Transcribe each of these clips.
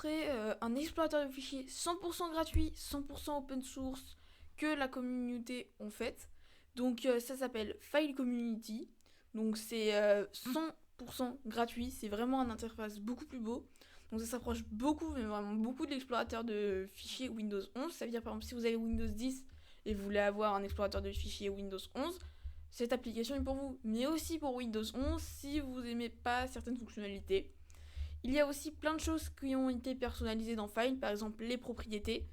montrer un explorateur de fichiers 100% gratuit, 100% open source que la communauté ont fait. Donc ça s'appelle File Community. Donc c'est 100% gratuit, c'est vraiment une interface beaucoup plus beau. Donc ça s'approche beaucoup, mais vraiment beaucoup de l'explorateur de fichiers Windows 11. Ça veut dire par exemple si vous avez Windows 10 et vous voulez avoir un explorateur de fichiers Windows 11, cette application est pour vous. Mais aussi pour Windows 11 si vous n'aimez pas certaines fonctionnalités. Il y a aussi plein de choses qui ont été personnalisées dans File, par exemple les propriétés.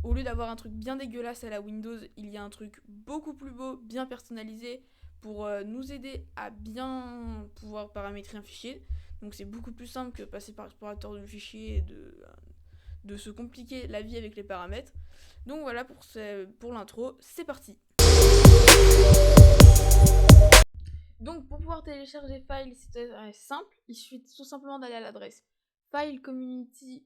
Au lieu d'avoir un truc bien dégueulasse à la Windows, il y a un truc beaucoup plus beau, bien personnalisé pour nous aider à bien pouvoir paramétrer un fichier. Donc c'est beaucoup plus simple que passer par l'explorateur de fichiers et de se compliquer la vie avec les paramètres. Donc voilà pour l'intro, c'est parti. Donc pour pouvoir télécharger File, c'est très simple. Il suffit tout simplement d'aller à l'adresse file.community.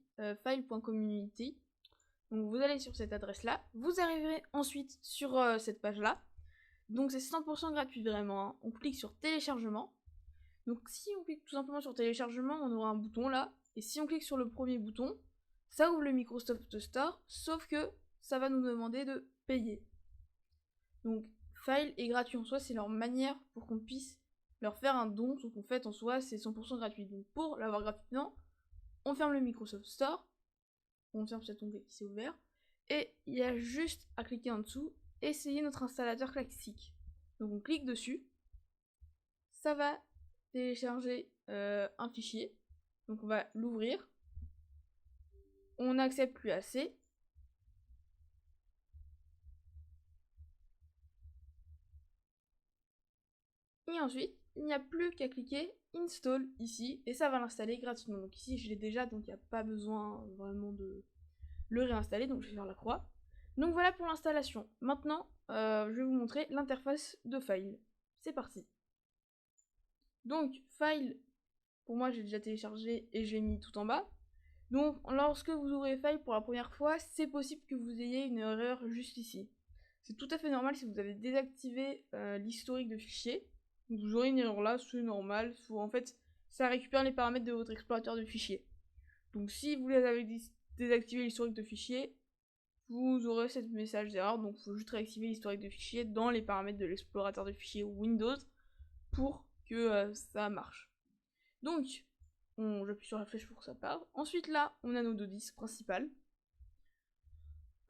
Donc vous allez sur cette adresse-là. Vous arriverez ensuite sur cette page-là. Donc c'est 100% gratuit vraiment. Hein. On clique sur téléchargement. Donc si on clique tout simplement sur téléchargement, on aura un bouton là. Et si on clique sur le premier bouton, ça ouvre le Microsoft Store. Sauf que ça va nous demander de payer. Donc File est gratuit en soi, c'est leur manière pour qu'on puisse leur faire un don. Donc en fait en soi c'est 100% gratuit. Donc pour l'avoir gratuitement, on ferme le Microsoft Store. On ferme cet onglet qui s'est ouvert. Et il y a juste à cliquer en dessous, essayer notre installateur classique. Donc on clique dessus. Ça va télécharger un fichier. Donc on va l'ouvrir. On n'accepte plus assez. Et ensuite, il n'y a plus qu'à cliquer Install ici. Et ça va l'installer gratuitement. Donc ici, je l'ai déjà, donc il n'y a pas besoin vraiment de le réinstaller. Donc je vais faire la croix. Donc voilà pour l'installation. Maintenant, je vais vous montrer l'interface de File. C'est parti. Donc, File, pour moi j'ai déjà téléchargé et j'ai mis tout en bas. Donc, lorsque vous ouvrez File pour la première fois, c'est possible que vous ayez une erreur juste ici. C'est tout à fait normal si vous avez désactivé l'historique de fichiers. Donc, vous aurez une erreur là, c'est normal. En fait, ça récupère les paramètres de votre explorateur de fichiers. Donc, si vous les avez désactivé l'historique de fichiers, vous aurez ce message d'erreur. Donc, il faut juste réactiver l'historique de fichiers dans les paramètres de l'explorateur de fichiers Windows pour que ça marche. Donc, j'appuie sur la flèche pour que ça parte. Ensuite, là, on a nos deux disques principales.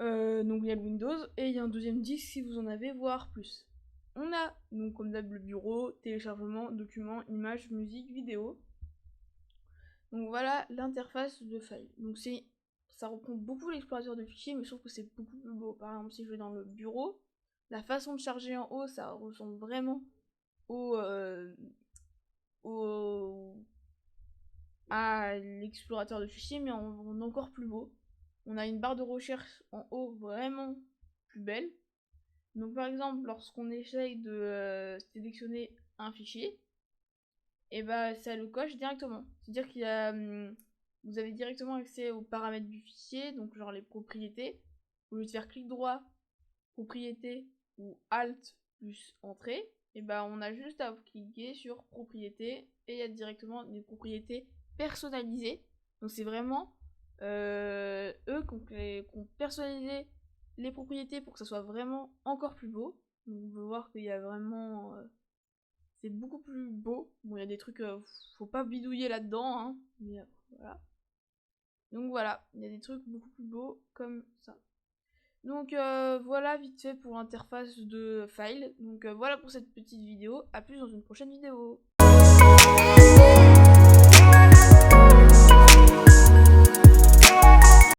Donc, il y a le Windows et il y a un deuxième disque si vous en avez, voire plus. On a, donc, comme d'hab, le bureau, téléchargement, documents, images, musique, vidéo. Donc, voilà l'interface de File. Donc, ça reprend beaucoup l'explorateur de fichiers, mais je trouve que c'est beaucoup plus beau. Par exemple, si je vais dans le bureau, la façon de charger en haut, ça ressemble vraiment à l'explorateur de fichiers, mais en encore plus beau. On a une barre de recherche en haut vraiment plus belle. Donc par exemple, lorsqu'on essaye de sélectionner un fichier, et bah ça le coche directement. C'est-à-dire qu'il y a, vous avez directement accès aux paramètres du fichier, donc genre les propriétés. Au lieu de faire clic droit, propriété ou alt plus entrée, et bah on a juste à cliquer sur propriété et il y a directement des propriétés personnalisées. Donc c'est vraiment eux qui ont personnalisé les propriétés pour que ça soit vraiment encore plus beau. Donc on peut voir qu'il y a vraiment c'est beaucoup plus beau. Bon, il y a des trucs faut pas bidouiller là-dedans hein, mais voilà. Donc voilà, il y a des trucs beaucoup plus beaux comme ça. Donc voilà vite fait pour l'interface de File. Donc voilà pour cette petite vidéo. A plus dans une prochaine vidéo.